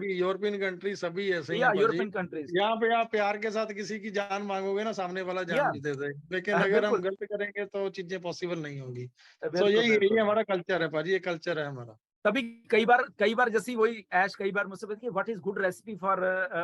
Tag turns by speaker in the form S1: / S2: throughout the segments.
S1: European country सभी ऐसे ही
S2: या
S1: हैं पाजी।
S2: European countries.
S1: यहाँ पे आप प्यार के साथ किसी की जान मांगोगे ना, सामने वाला जान
S2: या
S1: भी दे दे, लेकिन अगर हम
S2: बिल्कुल
S1: गलत करेंगे तो चीजें पॉसिबल नहीं होगी। सो
S2: बिल्कुल
S1: यही
S2: बिल्कुल।
S1: हमारा कल्चर है पाजी, ये कल्चर है हमारा।
S2: तभी कई बार जैसी वही ऐश कई बार मुझसे पूछती है what is good recipe for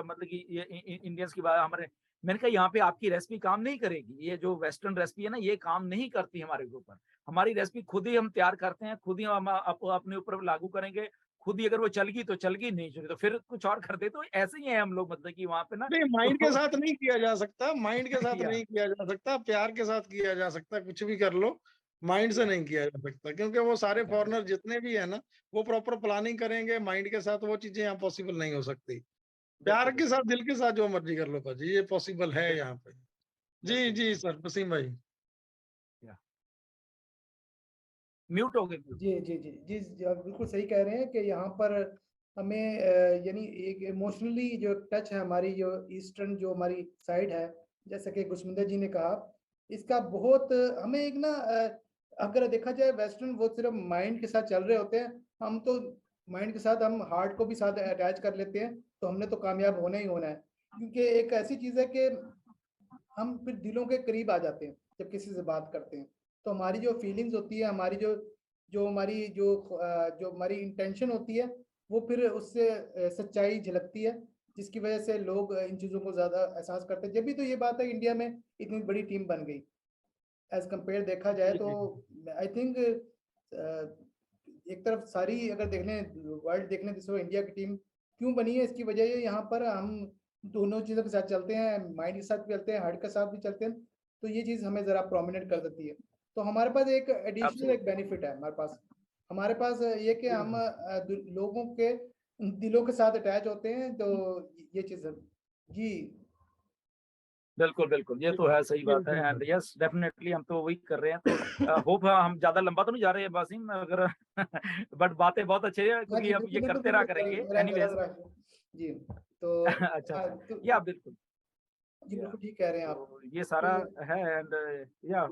S2: मतलब कि ये इंडियंस की बात हमारे। मैंने कहा यहाँ पे आपकी रेसिपी काम नहीं करेगी, ये जो वेस्टर्न रेसिपी है ना ये काम नहीं करती हमारे ऊपर। हमारी रेसिपी खुद ही हम तैयार करते हैं, खुद ही हम अपने ऊपर लागू करेंगे, खुद ही अगर वो चल गई तो चल गई, नहीं चली तो फिर कुछ और कर दे। तो ऐसे ही है हम लोग, मतलब कि वहां पे ना
S1: नहीं, माइंड के
S2: तो
S1: साथ नहीं किया जा सकता, माइंड के साथ
S2: या
S1: नहीं किया जा सकता, प्यार के साथ किया जा सकता, कुछ भी कर लो, माइंड से
S2: या
S1: नहीं किया जा सकता, क्योंकि वो सारे
S2: या
S1: फॉरेनर जितने भी है ना, वो प्रॉपर प्लानिंग करेंगे माइंड के साथ, वो चीजें यहाँ पॉसिबल नहीं हो सकती। प्यार
S2: बिल्कुल
S1: के
S2: बिल्कुल
S1: साथ, दिल के साथ जो मर्जी कर लो पाजी, ये पॉसिबल है
S2: बिल्कुल
S1: यहाँ पे। जी
S2: बिल्कुल
S1: जी
S2: बिल्कुल।
S1: सर, वसीम भाई।
S2: या म्यूट हो गए म्यूट।
S3: जी जी जी जी जी, आप बिल्कुल सही कह रहे हैं कि यहाँ पर हमें यानी एक इमोशनली जो टच है हमारी जो ईस्टर्न जो हमारी साइड है, जैसा कि गुरमिंदर जी ने कहा, इसका बहुत हमें एक ना अगर देखा जाए वेस्टर्न वो सिर्फ माइंड के साथ चल रहे होते हैं, हम तो माइंड के साथ हम हार्ट को भी साथ अटैच कर लेते हैं, तो हमने तो कामयाब होना ही होना है। क्योंकि एक ऐसी चीज़ है कि हम फिर दिलों के करीब आ जाते हैं जब किसी से बात करते हैं, तो हमारी जो फीलिंग्स होती है, हमारी जो जो हमारी इंटेंशन होती है, वो फिर उससे सच्चाई झलकती है, जिसकी वजह से लोग इन चीज़ों को ज़्यादा एहसास करते हैं। जब भी तो ये बात है इंडिया में इतनी बड़ी टीम बन गई एज कंपेयर देखा जाए
S1: जी
S3: तो।
S1: जी
S3: आई थिंक एक तरफ सारी अगर देख लें वर्ल्ड देख लें तो इंडिया की टीम क्यों बनी है, इसकी वजह ये यहाँ पर हम दोनों चीज़ों के साथ चलते हैं, माइंड के साथ भी चलते हैं, हार्ट के साथ भी चलते हैं, तो ये चीज़ हमें ज़रा प्रोमिनेंट कर देती है। तो हमारे पास एक एडिशनल एक
S2: एब्सोल्युटली।
S3: बेनिफिट है हमारे पास ये कि हम
S1: जी
S3: लोगों के दिलों के साथ अटैच होते हैं, तो ये चीज़ है जी।
S2: बिल्कुल, बिल्कुल, ये
S1: जी
S2: तो है, सही
S1: जी
S2: बात है
S1: जी सर।
S2: एंड यस डेफिनिटली हम तो वही कर रहे हैं। तो होप हम ज़्यादा लंबा तो नहीं जा रहे हैं वासीम अगर बट बातें बहुत अच्छी है
S3: हाँ
S2: क्योंकि
S3: जी,
S2: अब ये
S3: बिल्कुल बिल्कुल
S2: करते रहा
S3: बिल्कुल,
S2: करेंगे
S3: मेरा गला
S2: एनीवेज़।
S3: ज़रा जी, तो
S2: अच्छा,
S3: हाँ,
S2: अच्छा।
S3: तो
S2: या बिल्कुल,
S3: जी
S2: या
S3: बिल्कुल ठीक कह रहे हैं आप।
S2: तो ये
S3: तो
S2: सारा है एंड या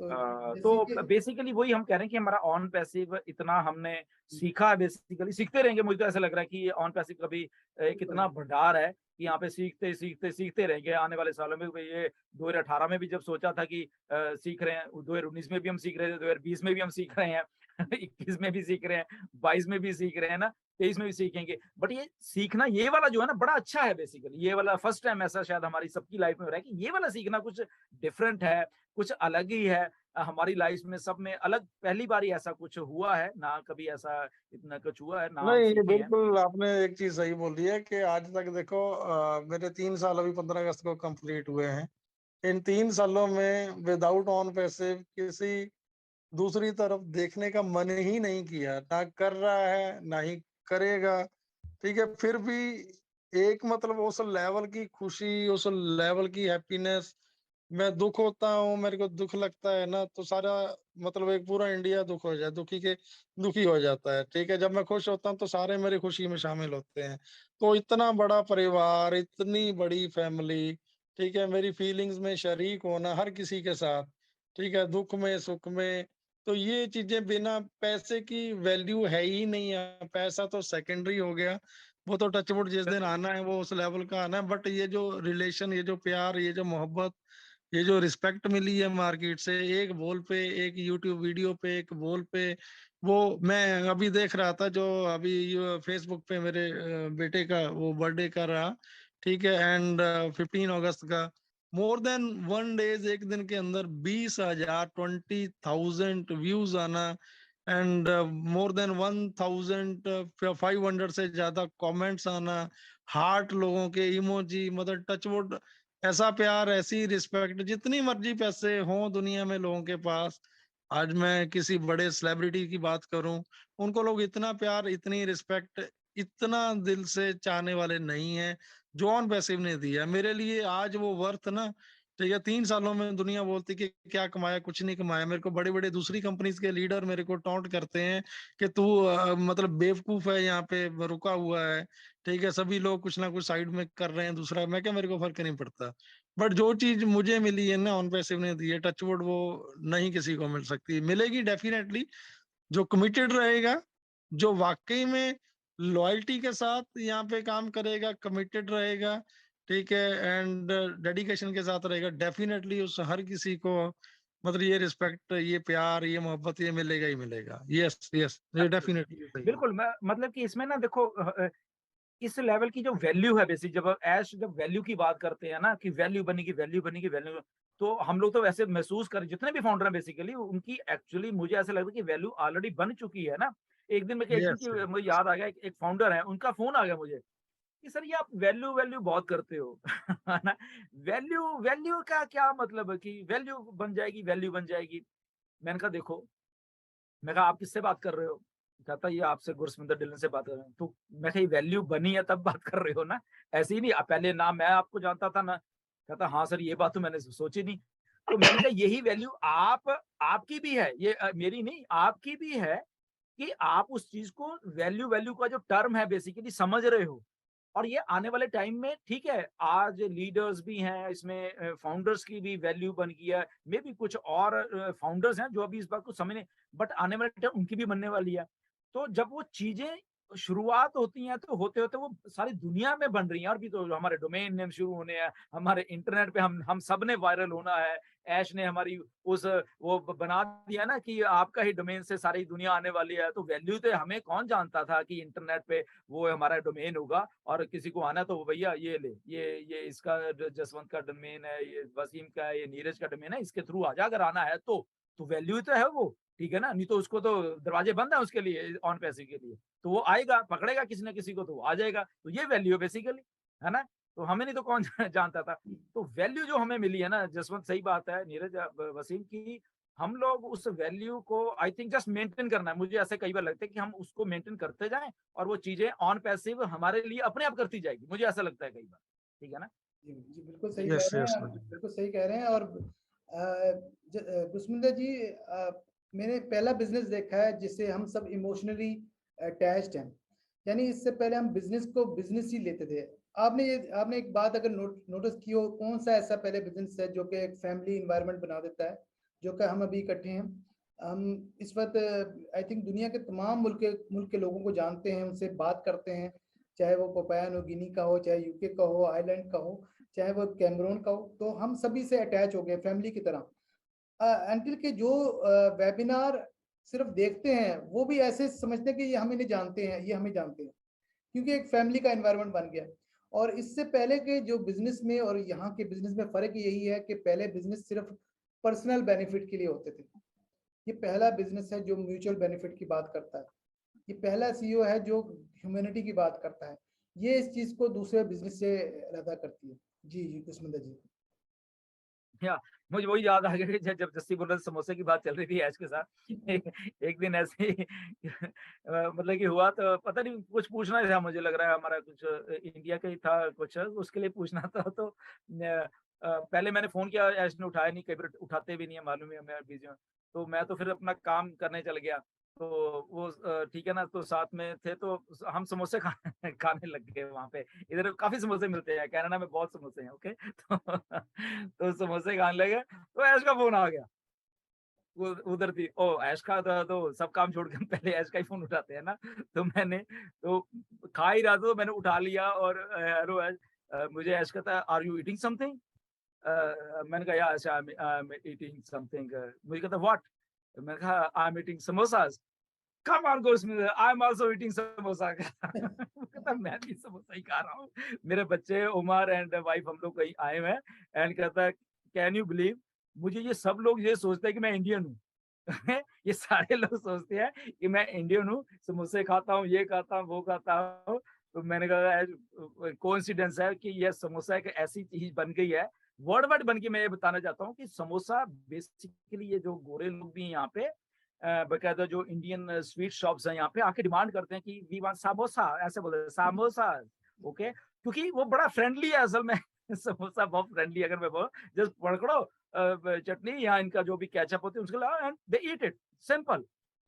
S3: तो जैसे कि
S2: तो बेसिकली वही हम कह रहे हैं कि हमारा ऑन पैसिव इतना हमने सीखा है, बेसिकली सीखते रहेंगे। मुझे तो ऐसा लग रहा है कि ये ऑन पैसिव का भी एक
S3: बिल्कुल
S2: इतना भंडार है कि यहाँ पे सीखते सीखते सीखते रहेंगे आने वाले सालों में। ये 2018 में भी जब सोचा था कि सीख रहे हैं, 2019 में भी हम सीख रहे थे, 2020 में भी हम सीख रहे हैं 21 में भी सीख रहे हैं, 22 में भी सीख रहे हैं ना, 23 में भी सीखेंगे। बट ये सीखना ये वाला जो है ना बड़ा अच्छा है। बेसिकली ये वाला फर्स्ट टाइम ऐसा शायद हमारी सबकी लाइफ में हो रहा है कि ये वाला सीखना कुछ डिफरेंट है, कुछ अलग ही है। हमारी लाइफ में सब में अलग पहली बार ही ऐसा कुछ हुआ है, ना कभी ऐसा इतना कुछ हुआ है, ना हम
S1: नहीं, ये
S2: सीखे हैं।
S1: बिल्कुल आपने एक चीज सही बोली है कि आज तक देखो, मेरे 3 साल अभी 15 अगस्त को कंप्लीट हुए हैं। इन 3 सालों में विदाउट ऑन पैसिव किसी दूसरी तरफ देखने का मन ही नहीं किया, ना कर रहा है ना ही करेगा। ठीक है, फिर भी एक मतलब उस लेवल की खुशी, उस लेवल की हैप्पीनेस, मैं दुख होता हूँ, मेरे को दुख लगता है ना, तो सारा मतलब एक पूरा इंडिया दुख हो जाए, दुखी हो जाता है। ठीक है, जब मैं खुश होता हूँ तो सारे मेरी खुशी में शामिल होते हैं। तो इतना बड़ा परिवार, इतनी बड़ी फैमिली, ठीक है, मेरी फीलिंग्स में शरीक होना हर किसी के साथ, ठीक है, दुख में सुख में, तो ये चीजें बिना पैसे की वैल्यू है ही नहीं है। पैसा तो सेकेंडरी हो गया, वो तो टचवुड जिस दिन
S2: बिल्कुल,
S1: आना है वो उस लेवल का आना है। बट ये जो रिलेशन, ये जो प्यार, ये जो मोहब्बत, ये जो रिस्पेक्ट मिली है मार्केट से, एक बोल पे, एक यूट्यूब वीडियो पे, एक बोल पे, वो मैं अभी देख रहा था, जो अभी फेसबुक पे मेरे बेटे का वो बर्थडे कर रहा, ठीक है, एंड 15 अगस्त का, मोर देन 1 डेज, एक दिन के अंदर 20,000, 20,000 व्यूज आना, एंड मोर देन 1,500 से ज्यादा कमेंट्स आना, हार्ट लोगों के इमोजी, मतलब टचवुड, ऐसा प्यार, ऐसी रिस्पेक्ट, जितनी मर्जी पैसे हों दुनिया में लोगों के पास, आज मैं किसी बड़े सेलिब्रिटी की बात करूं, उनको लोग इतना प्यार, इतनी रिस्पेक्ट, इतना दिल से चाहने वाले नहीं है जो ऑन पैसिव ने दिया मेरे लिए। आज वो वर्थ ना, ठीक है, 3 सालों में दुनिया बोलती कि क्या कमाया, कुछ नहीं कमाया। मेरे को बड़े बड़े दूसरी कंपनीज के लीडर मेरे को टॉन्ट करते हैं कि तू मतलब बेवकूफ है, यहाँ पे रुका हुआ है, ठीक है, सभी लोग कुछ ना कुछ साइड में कर रहे हैं दूसरा। मैं क्या, मेरे को फर्क नहीं पड़ता। बट जो चीज मुझे मिली है ना, ऑन पैसिव ने दी है, टचवुड, वो नहीं किसी को मिल सकती, मिलेगी डेफिनेटली। जो कमिटेड रहेगा, जो वाकई में लॉयल्टी के साथ यहाँ पे काम करेगा, कमिटेड रहेगा, ठीक है, एंड डेडिकेशन के साथ रहेगा, डेफिनेटली उस हर किसी को मतलब ये रिस्पेक्ट, ये प्यार, ये मोहब्बत ये मिलेगा ही मिलेगा। यस यस, ये डेफिनेटली सही है।
S2: बिल्कुल, मैं मतलब कि इसमें ना देखो इस लेवल की जो वैल्यू है बेसिक, जब ऐश जब वैल्यू की बात करते हैं ना कि वैल्यू बनेगी, वैल्यू बनेगी, वैल्यू, तो हम लोग तो वैसे महसूस कर, जितने भी फाउंडर हैं बेसिकली उनकी एक्चुअली मुझे ऐसा लगता है कि वैल्यू ऑलरेडी बन चुकी है ना। एक दिन एक दिन
S1: यस
S2: की मुझे याद आ गया, एक फाउंडर है, उनका फोन आ गया मुझे कि सर ये आप वैल्यू वैल्यू बहुत करते हो है ना, वैल्यू वैल्यू का क्या मतलब है कि वैल्यू बन जाएगी, वैल्यू बन जाएगी। मैंने कहा देखो, मैं कहा आप किससे बात कर रहे हो? कहता ये आपसे गुरसमिंदर डिलन से बात कर रहे हैं। तो मैं कहा ये वैल्यू बनी है तब बात कर रहे हो ना, ऐसे ही नहीं पहले ना मैं आपको जानता था ना। कहता हाँ सर ये बात तो मैंने सोची नहीं। तो मैंने कहा यही वैल्यू आप आपकी भी है, ये मेरी नहीं आपकी भी है कि आप उस चीज को वैल्यू वैल्यू का जो टर्म है बेसिकली समझ रहे हो। और ये आने वाले टाइम में ठीक है, आज लीडर्स भी हैं इसमें, फाउंडर्स की भी वैल्यू बन गई है, मे बी कुछ और फाउंडर्स हैं जो अभी इस बात को समझ नहीं, बट आने वाले टाइम उनकी भी बनने वाली है। तो जब वो चीजें शुरुआत होती हैं तो होते होते वो सारी दुनिया में बन रही हैं, और भी तो हमारे डोमेन नेम शुरू होने हैं, हमारे इंटरनेट पे हम सब ने वायरल होना है। ऐश ने हमारी उस वो बना दिया ना कि आपका ही डोमेन से सारी दुनिया आने वाली है। तो वैल्यू तो हमें कौन जानता था कि इंटरनेट पे वो हमारा डोमेन होगा और किसी को आना तो भैया ये ले, ये इसका जसवंत का डोमेन है, ये वसीम का है, ये नीरज का डोमेन है, इसके थ्रू आ जा अगर आना है तो वैल्यू तो है वो, ठीक है ना। नहीं तो उसको तो दरवाजे बंद है उसके लिए ऑन पैसे के लिए, तो वो आएगा पकड़ेगा किसी ना किसी को तो वो आ जाएगा। तो ये वैल्यू है बेसिकली, है ना। तो हमें नहीं तो कौन जानता था। तो वैल्यू जो हमें मिली है ना जसवंत, सही बात है नीरज, वसीम की, हम लोग उस वैल्यू को आई थिंक जस्ट मेंटेन करना है। मुझे ऐसे कई बार लगता है कि हम उसको मेंटेन करते जाएं और वो चीजें ऑन पैसिव हमारे लिए अपने आप करती जाएगी, मुझे ऐसा लगता है कई बार, ठीक है ना।
S3: जी जी, बिल्कुल सही कह
S1: यस
S3: रहे
S1: यस
S3: हैं आप, बिल्कुल सही कह रहे हैं। और गुरसमिंदर जी, मैंने पहला बिजनेस देखा है जिससे हम सब इमोशनली अटैच्ड हैं। यानी इससे पहले हम बिजनेस को बिजनेस ही लेते थे। आपने एक बात अगर नोटिस की हो, कौन सा ऐसा पहले बिजनेस है जो कि एक फैमिली इन्वायरमेंट बना देता है, जो कि हम अभी इकट्ठे हैं। हम इस वक्त आई थिंक दुनिया के तमाम मुल्क के लोगों को जानते हैं, उनसे बात करते हैं, चाहे वो पपाया न्यू गिनी का हो, चाहे यूके का हो, आयरलैंड का हो, चाहे वो कैमरून का हो। तो हम सभी से अटैच हो गए फैमिली की तरह। अंटिल के जो वेबिनार सिर्फ देखते हैं वो भी ऐसे समझते हैं कि ये हमें नहीं जानते हैं, ये हमें जानते हैं, क्योंकि एक फैमिली का एनवायरनमेंट बन गया। और इससे पहले के जो बिजनेस में और यहाँ के बिजनेस में फर्क यही है कि पहले बिजनेस सिर्फ पर्सनल बेनिफिट के लिए होते थे। ये पहला बिजनेस है जो म्यूचुअल बेनिफिट की बात करता है। ये पहला सीईओ है जो ह्यूमैनिटी की बात करता है। ये इस चीज को दूसरे बिजनेस से अलग करती है। जी जी कुशमिंदर जी।
S2: या मुझे वही याद आ गया कि जब जस्सी बोल रहे थे, समोसे की बात चल रही थी ऐश के साथ। एक दिन ऐसे ही मतलब कि हुआ तो पता नहीं कुछ पूछना था, मुझे लग रहा है हमारा कुछ इंडिया का ही था कुछ, उसके लिए पूछना था। तो पहले मैंने फोन किया, ऐश ने उठाया नहीं, कई बार उठाते भी नहीं है, मालूम है मैं बिजी हूँ। तो मैं तो फिर अपना काम करने चल गया। तो वो ठीक है ना, तो साथ में थे तो हम समोसे खाने लग गए वहां पे। इधर काफी समोसे मिलते हैं, कनाडा में बहुत समोसे हैं, ओके। तो समोसे खाने लगे तो ऐश का फोन आ गया। वो उधर थी, ओ ऐश का था तो सब काम छोड़ के हम पहले ऐश का ही फोन उठाते हैं ना। तो मैंने तो खा ही रहा था तो मैंने उठा लिया और हेलो ऐश, मुझे ऐश कहता है आर यू ईटिंग समथिंग। मैंने कहा यार आई एम ईटिंग समथिंग। मुझे कहता व्हाट। मैंने कहा I am eating samosas. Come on Gursaminder, I am also eating samosa. कहता मैं भी समोसा ही खा रहा हूँ। मेरे बच्चे उमर एंड वाइफ हम लोग कहीं आए हुए हैं। एंड कहता है कैन यू बिलीव, मुझे ये सब लोग ये सोचते हैं कि मैं इंडियन हूँ। ये सारे लोग सोचते हैं कि मैं इंडियन हूँ, समोसे खाता हूँ, ये खाता हूँ, वो खाता हूँ। तो मैंने कहा कोइंसिडेंस है कि यह समोसा एक ऐसी चीज बन गई है, वर्ड वर्ड बन के। मैं ये बताना चाहता हूँ कि समोसा बेसिकली ये जो गोरे लोग भी हैं यहाँ पे, बकायदा जो इंडियन स्वीट शॉप्स हैं यहाँ पे आके डिमांड करते हैं कि वी वांट समोसा, ऐसे बोलते हैं समोसा, ओके। क्योंकि वो बड़ा फ्रेंडली है असल में। समोसा बहुत फ्रेंडली, अगर मैं बोल जस्ट पकड़ो चटनी या इनका जो भी केचप होती है उसके अलावा and they eat it simple.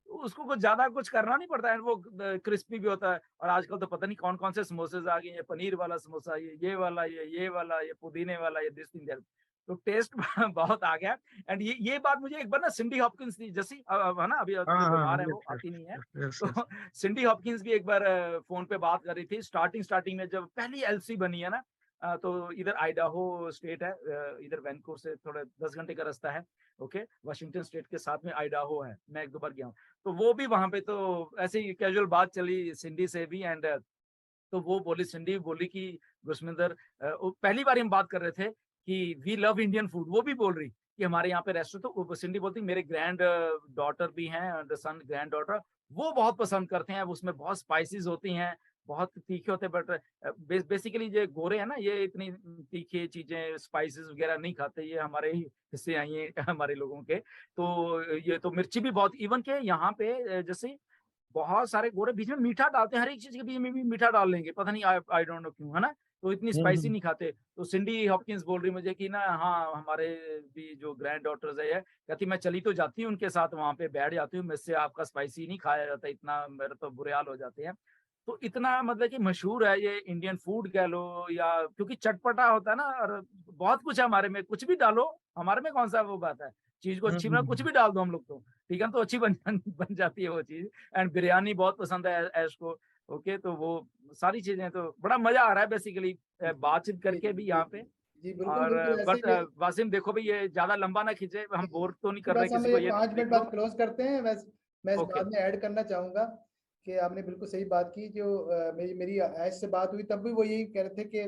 S2: उसको कुछ ज्यादा कुछ करना नहीं पड़ता है, वो क्रिस्पी भी होता है। और आजकल तो पता नहीं कौन कौन से समोसे आ गए हैं, पनीर वाला समोसा, ये वाला, ये वाला, ये पुदीने वाला, ये दिस थिंग दैट। तो टेस्ट बहुत आ गया। एंड ये बात मुझे एक बार ना सिंडी हॉपकिंस थी, जैसी है ना, अभी
S1: हाँ हाँ
S2: बीमार है, वो
S1: यस
S2: आती नहीं है।
S1: यस
S2: तो
S1: यस
S2: सिंडी हॉपकिंस भी एक बार फोन पे बात कर रही थी, स्टार्टिंग में जब पहली एलसी बनी है ना, तो इधर आइडाहो स्टेट है, इधर वैनकूवर से थोड़ा 10 घंटे का रास्ता है। ओके, वाशिंगटन स्टेट के साथ में आइडाहो है, मैं 1-2 बार गया हूँ। तो वो भी वहां पे तो ऐसे ही कैजुअल बात चली सिंडी से भी। एंड तो वो बोली, सिंडी बोली कि गुरसमिंदर, पहली बार हम बात कर रहे थे कि वी लव इंडियन फूड, वो भी बोल रही कि हमारे यहाँ पे रेस्टोरेंट, तो सिंडी बोलती मेरे ग्रैंड डॉटर भी हैं, सन ग्रैंड डॉटर, वो बहुत पसंद करते हैं, उसमें बहुत स्पाइसेस होती हैं, बहुत तीखे होते हैं। बट बेसिकली ये गोरे हैं ना, ये इतनी तीखी चीजें स्पाइसेस वगैरह नहीं खाते, ये हमारे ही हिस्से आई हैं हमारे लोगों के। तो ये तो मिर्ची भी बहुत, इवन के यहाँ पे जैसे बहुत सारे गोरे बीच में मीठा डालते हैं, हर एक चीज के बीच में भी मीठा डाल लेंगे, पता नहीं आई डोंट नो क्यों, है ना। तो इतनी स्पाइसी
S1: हम्म
S2: नहीं खाते। तो सिंडी हॉपकिंस बोल रही मुझे कि ना, हाँ हमारे भी जो ग्रैंड डॉटर्स है, कहती मैं चली तो जाती हूँ उनके साथ, वहां पे बैठ जाती हूँ, मुझसे आपका स्पाइसी नहीं खाया जाता इतना, मेरे तो बुरे हाल हो जाते हैं। तो इतना मतलब कि मशहूर है ये इंडियन फूड कह लो, या क्योंकि चटपटा होता है ना, और बहुत कुछ है हमारे में, कुछ भी डालो हमारे में, कौन सा वो बात है, चीज को अच्छी बना, कुछ भी डाल दो हम लोग तो, ठीक है, तो अच्छी बन जाती है वो चीज। एंड बिरयानी बहुत पसंद है ऐश को। ओके, तो वो सारी चीजें, तो बड़ा मजा आ रहा है बेसिकली बातचीत
S3: जी
S2: करके भी
S3: जी
S2: यहाँ पे।
S3: जी, बिल्कुल
S2: और
S3: बिल्कुल ऐसे
S2: बट
S3: ही
S2: वासिम देखो भाई, ये ज्यादा लंबा ना खींचे, हम बोर तो नहीं कर रहे
S3: बस हम
S2: किसी
S3: ये
S2: को, ये
S3: 5 मिनट
S2: देख
S3: बाद
S2: लो।
S3: क्लोज करते हैं। मैं इस
S2: ओके।
S3: बात में ऐड करना चाहूंगा कि आपने बिल्कुल सही बात की। जो मेरी मेरी ऐश से बात हुई तब भी वो यही कह रहे थे कि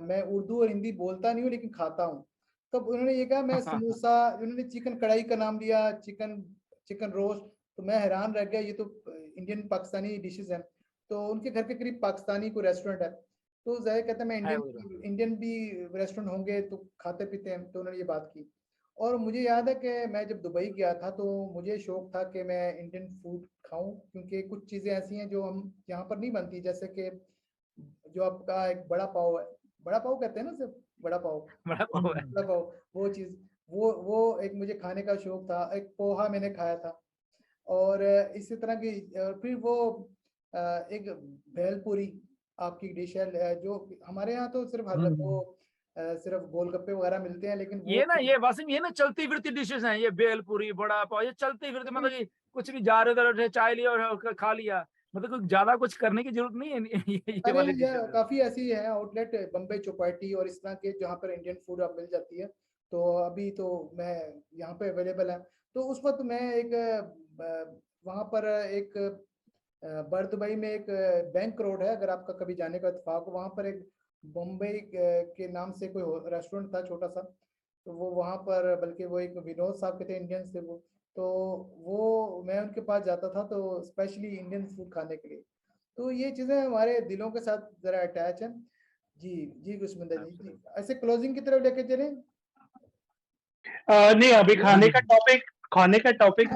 S3: मैं उर्दू और हिंदी बोलता नहीं हूँ लेकिन खाता हूँ। तब उन्होंने ये कहा, मैं समोसा, उन्होंने चिकन कढ़ाई का नाम लिया, चिकन चिकन रोस्ट, तो मैं हैरान रह गया, ये तो इंडियन पाकिस्तानी डिशेज हैं। तो उनके घर के करीब पाकिस्तानी को रेस्टोरेंट है, तो जाहिर कहता है मैं
S2: है
S3: इंडियन इंडियन भी रेस्टोरेंट होंगे तो खाते पीते हैं, तो उन्होंने ये बात की। और मुझे याद है कि मैं जब दुबई गया था तो मुझे शौक था कि मैं इंडियन फूड खाऊं, क्योंकि कुछ चीज़ें ऐसी हैं जो हम यहाँ पर नहीं बनती, जैसे कि जो आपका एक बड़ा पाव है, बड़ा पाव कहते हैं ना सिर्फ, बड़ा पाव,
S2: बड़ा पाव है।
S3: बड़ा पाव, वो चीज़, वो एक मुझे खाने का शौक था। एक पोहा मैंने खाया था। और इसी तरह की फिर वो एक भेलपुरी आपकी डिश है, जो हमारे यहाँ तो सिर्फ वो सिर्फ गोलगप्पे वगैरह मिलते हैं, लेकिन वो
S2: ये ना, ये वासिम, ये ना चलती फिरती डिशेस हैं, ये भेलपूरी, बड़ा पाव, ये चलती फिरती, मतलब कि कुछ भी जा रहे उधर चाय लिया और खा लिया, मतलब कुछ ज्यादा कुछ करने की जरूरत नहीं है। ये
S3: अरे
S2: वाली
S3: ये
S2: डिशेस है।
S3: काफी ऐसी है आउटलेट, बम्बई चौपाटी और इस तरह के, जहाँ पर इंडियन फूड आप मिल जाती है। तो अभी तो मैं यहाँ पे अवेलेबल है। तो उस वक्त मैं एक वहाँ पर एक बर्दुबई में एक बैंक रोड है, अगर आपका कभी जाने का इत्तेफाक हो, वहाँ पर एक बम्बई के नाम से कोई रेस्टोरेंट था छोटा सा। तो वो वहाँ पर, बल्कि वो एक विनोद साहब के थे, इंडियंस थे वो। तो वो मैं उनके पास जाता था तो स्पेशली इंडियन फूड खाने के लिए। तो ये चीजें हमारे दिलों के साथ जरा अटैच हैं। जी जी गुस्मिंदा जी, जी ऐसे क्लोजिंग की तरफ लेके चलें।
S4: नहीं, अभी
S2: ये
S4: खाने का टॉपिक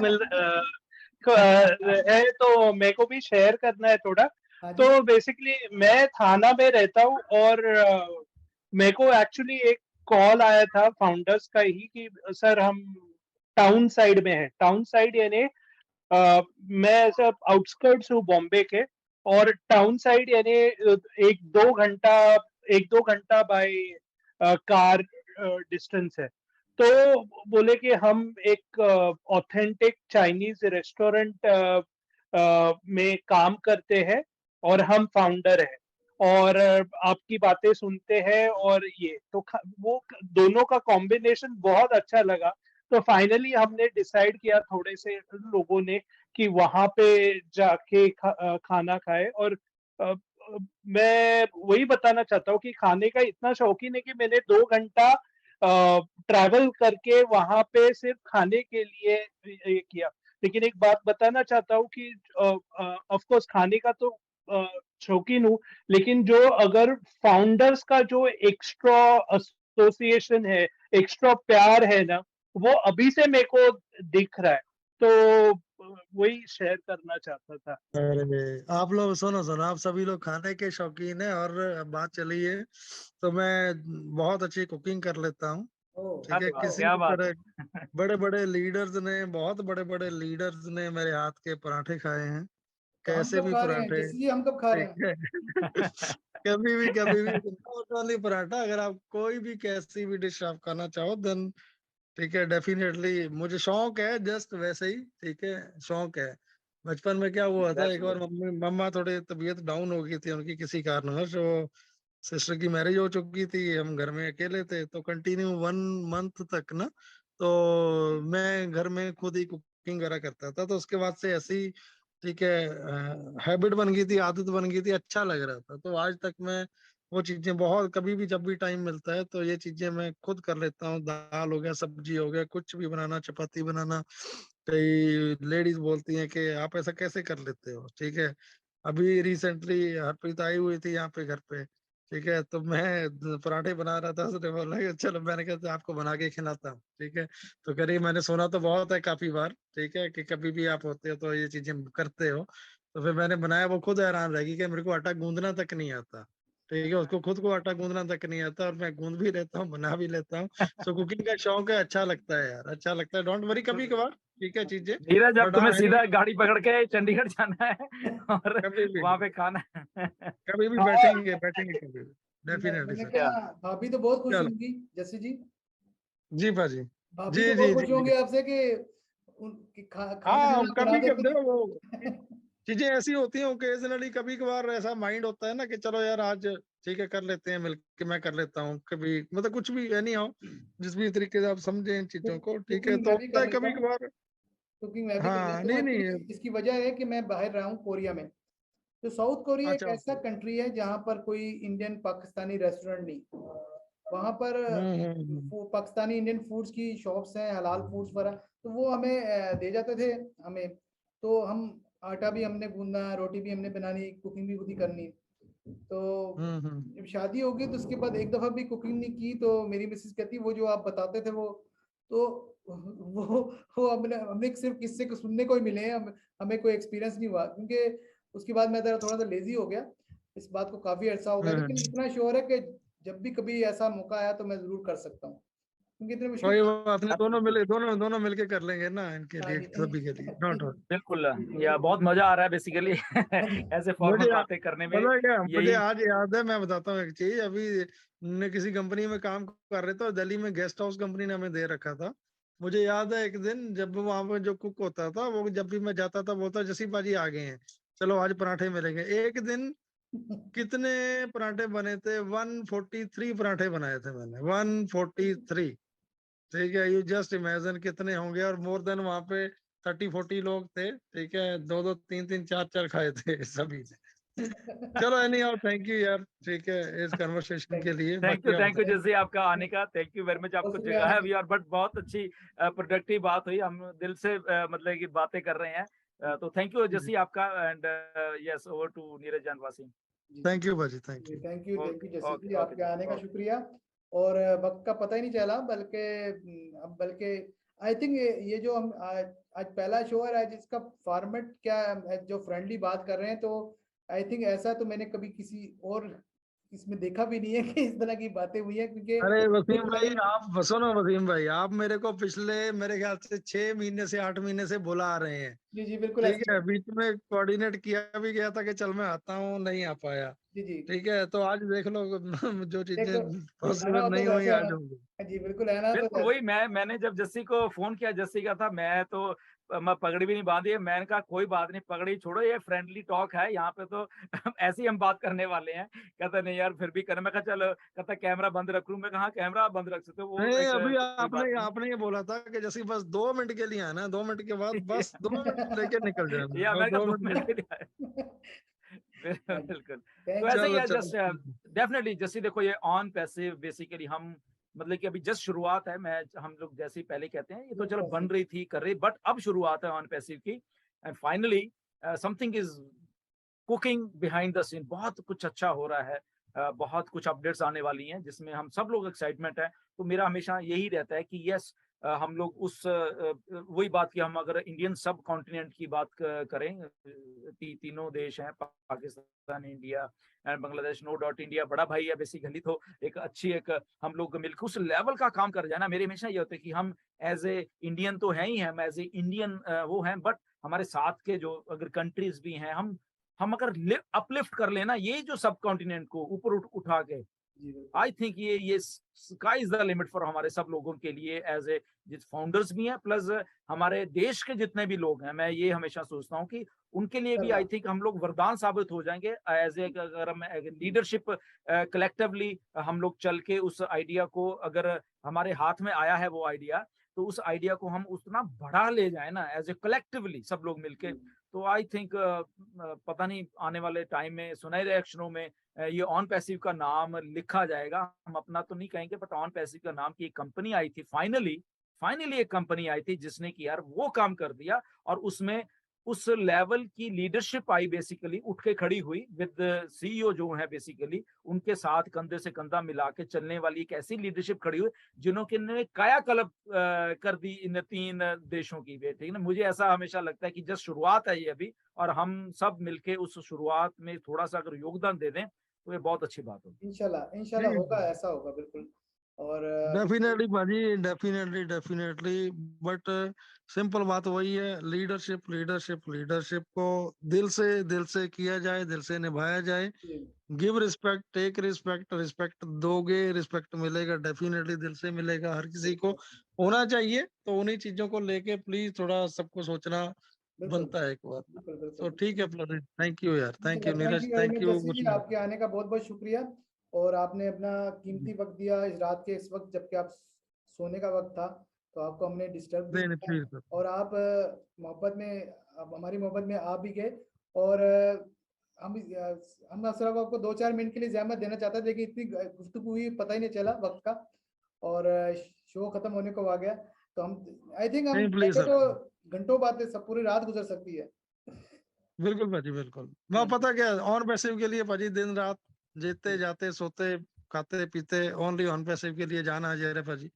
S4: है, तो मेरे को भी शेयर करना है थोड़ा।
S3: हाँ जी।
S4: तो बेसिकली मैं थाना में रहता हूँ, और मेरे को एक्चुअली एक कॉल आया था फाउंडर्स का ही कि सर हम टाउन साइड में है, टाउन साइड यानी मैं ऐसा आउटस्कर्ट्स हूँ बॉम्बे के, और टाउन साइड यानी एक दो घंटा बाय कार डिस्टेंस है। तो बोले कि हम एक ऑथेंटिक चाइनीज रेस्टोरेंट में काम करते हैं, और हम फाउंडर हैं, और आपकी बातें सुनते हैं, और ये तो वो दोनों का कॉम्बिनेशन बहुत अच्छा लगा। तो फाइनली हमने डिसाइड किया थोड़े से लोगों ने कि वहां पे जाके खाना खाए। और मैं वही बताना चाहता हूँ कि खाने का इतना शौकीन है कि मैंने 2 घंटा ट्रैवल करके वहां पे सिर्फ खाने के लिए ये किया। लेकिन एक बात बताना चाहता हूँ कि ऑफ कोर्स खाने का तो शौकीन हूँ, लेकिन जो अगर फाउंडर्स का जो एक्स्ट्रा एसोसिएशन है, एक्स्ट्रा प्यार है ना, वो अभी से मेरे को दिख रहा है। तो वही शेयर करना चाहता था।
S1: अरे आप लोग सुनो सुनो, आप सभी लोग खाने के शौकीन है, और अब बात चली है तो मैं बहुत अच्छी कुकिंग कर लेता हूँ।
S3: ओ
S1: ठीक है,
S2: अरे वाह,
S1: किसी
S2: क्या
S1: भी
S2: बात
S1: तरह
S2: है।
S1: बड़े बड़े लीडर्स ने, बहुत बड़े बड़े लीडर्स ने मेरे हाथ के पराठे खाए हैं,
S3: तो हम
S1: कैसे
S3: कब
S1: भी
S3: खा रहे हैं
S1: पराठे।
S3: जैसे जी, हम कब खा रहे
S1: ठीक
S3: हैं?
S1: है कभी भी और वाली पराठा, अगर आप कोई भी कैसी भी डिश आप खाना चाहो देन ठीक है, डेफिनेटली मुझे शौक है जस्ट वैसे ही, ठीक है, शौक है। बचपन में क्या हुआ था,
S2: दैट्स
S1: एक बार मम्मा थोड़ी तबीयत डाउन हो गई थी उनकी किसी कारणवश, वो सिस्टर की मैरिज हो चुकी थी, हम घर में अकेले थे, तो कंटिन्यू 1 मंथ तक ना, तो मैं घर में खुद ही कुकिंग वगैरह करता था। तो उसके बाद से ऐसी ठीक है हैबिट बन गई थी, आदत बन गई थी, अच्छा लग रहा था। तो आज तक मैं वो चीजें बहुत, कभी भी जब भी टाइम मिलता है तो ये चीजें मैं खुद कर लेता हूँ। दाल हो गया, सब्जी हो गया, कुछ भी बनाना, चपाती बनाना। कई लेडीज बोलती हैं कि आप ऐसा कैसे कर लेते हो, ठीक है। अभी रिसेंटली हरप्रीत आई हुई थी यहाँ पे घर पे, ठीक है, तो मैं पराठे बना रहा था, उसने बोला कि चलो, मैंने कहा आपको बना के खिलाता हूँ, ठीक है। तो कह रही मैंने सुना तो बहुत है काफी बार, ठीक है, कि कभी भी आप होते हो तो ये चीजें करते हो। तो फिर मैंने बनाया, वो खुद हैरान रहेगी कि मेरे को आटा गूंदना तक नहीं आता, ठीक है, उसको खुद को आटा गूंदना तक नहीं आता, और मैं गूंद भी लेता हूँ, बना भी लेता हूँ। सो कुकिंग का शौक है, अच्छा लगता है यार, अच्छा लगता है, डोंट वरी, कभी कभार ठीक है चीजें।
S2: नीरज, अब
S1: बट
S2: तुम्हें
S1: हाँ,
S2: सीधा गाड़ी पकड़ के चंडीगढ़ जाना है और
S1: कभी भी,
S2: वहां पे खाना है।
S1: कभी भी
S3: हाँ,
S1: बैठेंगे, बैठेंगे कभी भी, डेफिनेटली
S3: मैंने
S1: सर।
S2: या
S3: कहा भाभी तो बहुत खुश
S1: चलो
S3: होंगी जस्सी जी।
S1: जी भाजी,
S3: भाभी
S1: जी
S3: तो
S1: जी
S3: बहुत
S1: जी
S3: खुश
S1: जी।
S3: होंगे आपसे कि खाना
S1: हाँ,
S3: जो आप बना
S1: कभी कभी
S3: देते
S1: देखो वो
S3: हैं।
S1: चीजें ऐसी होती हैं, ओकेजनली कभी कभार ऐसा माइंड होता है ना कि चलो यार आज ठीक है कर लेते हैं मिलके, मैं कर लेता हूँ कभी, मतलब कुछ भी एनी हाउ, जिस भी तरीके से आप समझे इन चीजों को, ठीक है,
S3: कुकिंग
S1: तो
S3: मैं भी
S1: होता
S3: कर
S1: है
S3: लेता
S1: कभी
S3: हूँ।
S1: कभार।
S3: कुकिंग मैं भी कर
S1: हाँ,
S3: लेता हूँ।
S1: नहीं नहीं,
S3: एक्चुअली इसकी वजह है कि मैं बाहर रहा हूँ कोरिया में। तो साउथ कोरिया एक
S1: अच्छा
S3: ऐसा
S1: ओके।
S3: कंट्री है जहाँ पर कोई इंडियन पाकिस्तानी रेस्टोरेंट नहीं। वहाँ पर पाकिस्तानी इंडियन फूड्स की शॉप्स हैं, हलाल फूड्स पर। तो वो हमें दे जाते थे हमें। तो हम आटा भी हमने गूंदना, रोटी भी हमने बनानी, कुकिंग भी खुद ही करनी। तो
S1: हम्म।
S3: जब शादी हो गई तो उसके बाद एक दफा भी कुकिंग नहीं की। तो मेरी मिसेस कहती वो जो आप बताते थे वो, तो वो हमने सिर्फ किस्से को सुनने को ही मिले हैं, हमें कोई एक्सपीरियंस नहीं हुआ। क्योंकि उसके बाद मैं थोड़ा सा लेजी हो गया, इस बात को काफी अर्सा हो गया। लेकिन इतना श्योर है कि जब भी कभी ऐसा मौका आया तो मैं जरूर कर सकता हूँ, क्योंकि इतनी मुश्किल
S1: कोई
S3: काम।
S1: बात नहीं, दोनों मिले, दोनों मिलके कर लेंगे ना, इनके
S3: हाँ
S1: लिए,
S3: जी।
S1: सभी के लिए, डोंट वरी।
S2: बिल्कुल, या बहुत मजा आ रहा है बेसिकली ऐसे फॉर्मल
S1: मुझे
S2: बातें करने में।
S1: पता है क्या, मुझे
S2: यही
S1: आज याद है, मैं बताता हूँ एक चीज। अभी ने किसी कंपनी में काम कर रहे थे, और दिल्ली में गेस्ट हाउस कंपनी ने हमें दे रखा था। मुझे याद है एक दिन जब वहां पे जो कुक होता था, वो जब भी मैं जाता था बोलता, जसी बाजी आ गए हैं, चलो आज पराठे मिलेंगे। एक दिन कितने पराठे बने थे, 143 पराठे बनाए थे मैंने, 143, ठीक है। यू जस्ट इमेजिन कितने होंगे, और मोर देन वहां पे 30-40 लोग थे, ठीक है, दो दो तीन तीन चार चार खाए थे सभी ने। चलो एनी हाउ, थैंक यू यार, ठीक है, इस कन्वर्सेशन के लिए। बाकी आप
S2: थैंक यू
S1: बताओ।
S2: जैसे आपका आने का, थैंक यू वेरी मच,
S3: बहुत
S2: आपको
S3: शुक्रिया आने
S2: जगाया
S3: के
S2: भी, और बट बहुत अच्छी प्रोडक्टिव बात हुई, हम दिल से मतलब कि बातें कर रहे हैं। तो थैंक यू जैसी आपका, and yes, over to Neeraj जानवासी।
S3: लिए।
S1: थैंक यू भाजी, thank you.
S3: Thank you
S2: okay
S3: Jassi
S2: okay
S3: जी,
S2: ओके
S3: आपके आने का
S2: ओके।
S3: शुक्रिया। और वक्त का पता ही नहीं चला, बल्कि अब बल्कि आई थिंक ये जो हम आज पहला शो है आज, इसका फॉर्मेट क्या है, जो फ्रेंडली बात कर रहे हैं, तो आई थिंक ऐसा तो मैंने कभी किसी और इसमें देखा भी नहीं है कि इस तरह की बातें हुई है। क्योंकि
S1: अरे वसीम
S3: खुद
S1: भाई,
S3: मैंने,
S1: आप सुनो वसीम भाई, आप मेरे को पिछले मेरे ख्याल से 6 महीने से 8 महीने से बुला आ रहे हैं,
S3: जी जी बिल्कुल
S1: ठीक
S3: ऐसे ही
S1: है।
S3: है।
S1: बीच में कोऑर्डिनेट किया भी गया था कि चल मैं आता हूँ, नहीं आ पाया,
S3: जी जी
S1: ठीक है। तो आज देख लो जो
S3: देखो,
S1: चीजें
S3: जी आना
S1: पॉसिबल
S3: होता
S1: नहीं
S3: तो
S1: हुई,
S3: ऐसे
S1: आज
S3: आना।
S1: होंगी।
S3: जी बिल्कुल आना तो
S2: बिल्कुल
S3: ऐसे।
S2: वही, मैंने जब जस्सी को फोन किया, जस्सी का था, मैं तो मैं पगड़ी भी नहीं बांधी है, मैंने कहा कोई बात नहीं, पगड़ी छोड़ो, ये फ्रेंडली टॉक है यहाँ पे, तो ऐसे ही हम बात करने वाले हैं। कहता नहीं यार फिर भी करना, मैं कहा चलो, कहता कैमरा बंद रख लूं, मैं कहा हाँ, कैमरा बंद रख सकते हो, वो
S1: नहीं,
S2: एक
S1: अभी
S2: कोई
S1: आपने
S2: बात नहीं।
S1: आपने ये बोला था कि जैसे बस 2 मिनट के लिए आना है, 2 मिनट के बाद बस 2 मिनट लेके निकल जाना,
S2: या
S1: बस
S2: मैंने कहा
S1: दो
S2: 2 मिनट
S1: मिनट
S2: के लिए आए। बिल्कुल। तो
S3: थैंक
S2: ऐसा ही
S1: चलो
S2: है,
S1: चलो।
S2: जस्ट डेफिनेटली जैसे देखो, ये ऑन पैसिव बेसिकली हम, मतलब कि अभी जस्ट शुरुआत है, मैं हम लोग जैसे ही पहले कहते हैं, ये तो चलो बन रही थी, कर रही, बट अब शुरुआत है ऑन पैसिव की। And finally something is cooking behind the scene, बहुत कुछ अच्छा हो रहा है। बहुत कुछ अपडेट्स आने वाली हैं जिसमें हम सब लोग एक्साइटमेंट है। तो मेरा हमेशा यही रहता है कि यस, हम लोग उस वही बात की, हम अगर इंडियन सब कॉन्टिनेंट की बात करें, तीनों देश हैं, Pakistan, India and Bangladesh, no doubt India बड़ा भाई है बेसिकली। तो एक अच्छी एक हम लोग मिलकर उस लेवल का काम कर जाना, मेरे हमेशा ये होता है कि हम एज ए इंडियन तो हैं ही, हम एज ए इंडियन वो हैं, बट हमारे साथ के जो अगर कंट्रीज भी हैं, हम अगर अपलिफ्ट कर लेना, यही जो सब कॉन्टिनेंट को ऊपर उठा के,
S3: जी बिल्कुल।
S2: आई थिंक ये sky is the limit for हमारे सब लोगों के लिए, एज ए जिस फाउंडर्स भी हैं प्लस हमारे देश के जितने भी लोग हैं। मैं ये हमेशा सोचता हूँ कि उनके लिए भी आई थिंक हम लोग वरदान साबित हो जाएंगे, एज ए अगर हम लीडरशिप कलेक्टिवली हम लोग चल के उस आइडिया को, अगर हमारे हाथ में आया है वो आइडिया, तो उस आइडिया को हम उतना बढ़ा ले जाए ना एज ए कलेक्टिवली सब लोग मिलके, तो आई थिंक पता नहीं आने वाले टाइम में सुनहरे अक्षरों में ये ऑन पैसिव का नाम लिखा जाएगा। हम अपना तो नहीं कहेंगे, बट ऑन पैसिव का नाम की एक कंपनी आई थी, फाइनली एक कंपनी आई थी जिसने कि यार वो काम कर दिया, और उसमें उस लेवल की लीडरशिप आई, बेसिकली उठ के खड़ी हुई विद सीईओ जो है, बेसिकली उनके साथ कंधे से कंधा मिला के चलने वाली एक ऐसी लीडरशिप खड़ी हुई जिन्होंने कायाकल्प कर दी इन 3 देशों की भी, ठीक है ना। मुझे ऐसा हमेशा लगता है कि जस्ट शुरुआत है ये अभी, और हम सब मिलके उस शुरुआत में थोड़ा सा अगर योगदान दे दें तो ये बहुत अच्छी बात होगी।
S3: इंशाल्लाह होगा, ऐसा होगा बिल्कुल। और
S1: डेफिनेटली भाजी, डेफिनेटली बट सिंपल बात वही है, लीडरशिप को दिल से किया जाए, दिल से निभाया जाए। Give respect, take respect, respect दोगे, रिस्पेक्ट मिलेगा, डेफिनेटली दिल से मिलेगा, हर किसी को होना चाहिए। तो उन्हीं चीजों को लेके प्लीज थोड़ा सबको सोचना बनता है एक बार। तो ठीक है प्लस, थैंक यू यार, thank you Neeraj, thank you
S3: Jassi ji, आपके आने का बहुत बहुत शुक्रिया, और आपने अपना कीमती वक्त दिया इस रात के इस वक्त जबकि आप सोने का वक्त था, तो आपको हमने डिस्टर्ब भी
S1: नहीं
S3: किया,
S1: प्लीज।
S3: और आप मोहब्बत में, हमारी मोहब्बत में आ भी गए। और हम सिर्फ आपको 2-4 मिनट के लिए जहमत देना चाहते थे कि इतनी गुफ्तगू हुई, पता ही नहीं चला वक्त का, और शो खत्म होने को आ गया। तो हम आई थिंक हम तो घंटों बातें, सब पूरी रात गुजर सकती है।
S1: बिल्कुल भाजी, बिल्कुल। मैं पता क्या, ऑन पैसिव के लिए भाजी दिन रात जीते जाते सोते खाते पीते ओनली ऑन पैसिव के लिए जाना है जहर भाजी।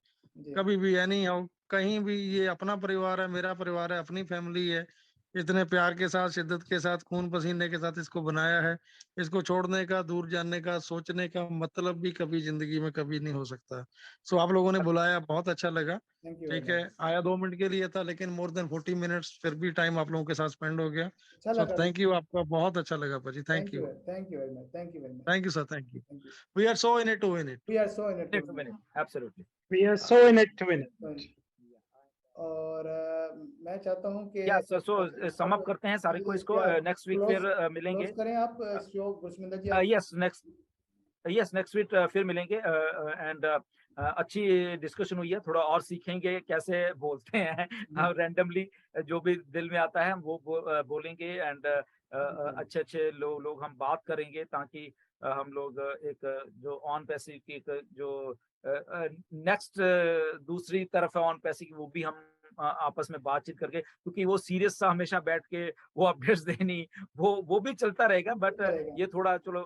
S1: कभी भी एनी हो, कहीं भी, ये अपना परिवार है, मेरा परिवार है, अपनी फैमिली है। इतने प्यार के साथ, शिद्दत के साथ, खून पसीने के साथ इसको बनाया है। इसको छोड़ने का, दूर जाने का, सोचने का मतलब भी कभी जिंदगी में कभी नहीं हो सकता। सो आप लोगों ने बुलाया, बहुत अच्छा लगा। ठीक है, आया 2 मिनट के लिए था, लेकिन मोर देन 40 मिनट्स फिर भी टाइम आप लोगों के साथ स्पेंड हो गया। सो थैंक यू, आपका बहुत अच्छा लगा भाजी, thank you.
S3: Thank you very much, thank you very much,
S1: thank you sir, thank you. We are so in it to win it.
S3: We are so in it to win it,
S2: absolutely,
S4: we are so in it to win.
S3: और मैं चाहता हूँ कि
S2: सो sum up करते हैं सारे को, इसको नेक्स्ट वीक फिर मिलेंगे।
S3: क्लोज करें आप शो गुरशमिंदर जी।
S2: यस नेक्स्ट वीक फिर मिलेंगे, एंड अच्छी डिस्कशन हुई है, थोड़ा और सीखेंगे कैसे बोलते हैं रैंडमली जो भी दिल में आता है हम वो बोलेंगे, एंड अच्छे लोग हम बात करेंगे, ताकि हम लोग एक जो ऑन पैसिव की एक जो नेक्स्ट दूसरी तरफ है ऑन पैसिव की, वो भी हम आपस में बातचीत करके, क्योंकि वो सीरियस सा हमेशा बैठ के वो अपडेट्स देनी, वो भी चलता रहेगा, बट ये थोड़ा चलो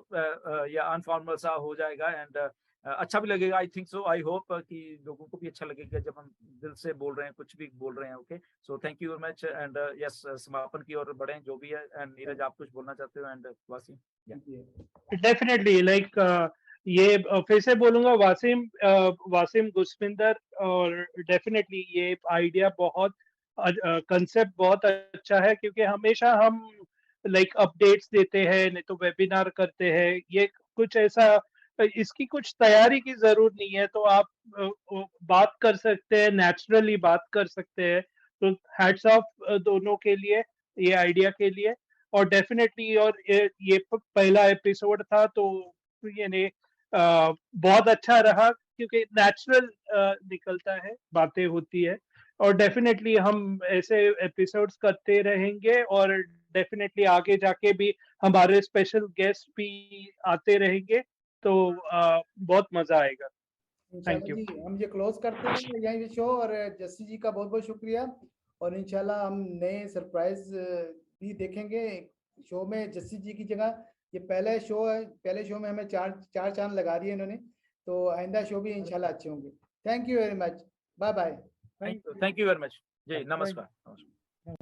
S2: या अनफॉर्मल सा हो जाएगा, एंड अच्छा भी लगेगा। I think so, I hope कि लोगों को भी अच्छा लगेगा जब हम दिल से बोल रहे हैं, कुछ भी बोल रहे हैं। Okay, so thank you very much, and yes समापन की ओर बढ़े जो भी है। एंड नीरज, आप कुछ बोलना चाहते हो? एंड वासिम,
S4: डेफिनेटली लाइक ये फिर से बोलूंगा, वासिम गुरशमिंदर, और डेफिनेटली ये आइडिया बहुत, कंसेप्ट बहुत अच्छा है, क्योंकि हमेशा हम लाइक अपडेट्स देते हैं, नहीं तो वेबिनार करते हैं, ये कुछ ऐसा, इसकी कुछ तैयारी की जरूरत नहीं है, तो आप बात कर सकते हैं, नेचुरली बात कर सकते हैं। तो हैट्स ऑफ दोनों के लिए, ये आइडिया के लिए। और डेफिनेटली, और ये पहला एपिसोड था, तो यानी बहुत अच्छा रहा, क्योंकि नेचुरल निकलता है, बातें होती है। और डेफिनेटली हम ऐसे एपिसोड्स करते रहेंगे, और डेफिनेटली आगे जाके भी हमारे स्पेशल गेस्ट भी आते रहेंगे, तो बहुत मजा आएगा। थैंक यू
S3: जी, हम ये क्लोज करते हैं यहीं शो, और जस्सी जी का बहुत बहुत शुक्रिया, और इंशाल्लाह हम नए सरप्राइज भी देखेंगे शो में। जस्सी जी की जगह ये पहले शो है, पहले शो में हमें चार चांद लगा दिए इन्होंने, तो आइंदा शो भी इंशाल्लाह अच्छे होंगे। Thank you very much, bye bye.
S2: Thank you very much जी, नमस्कार।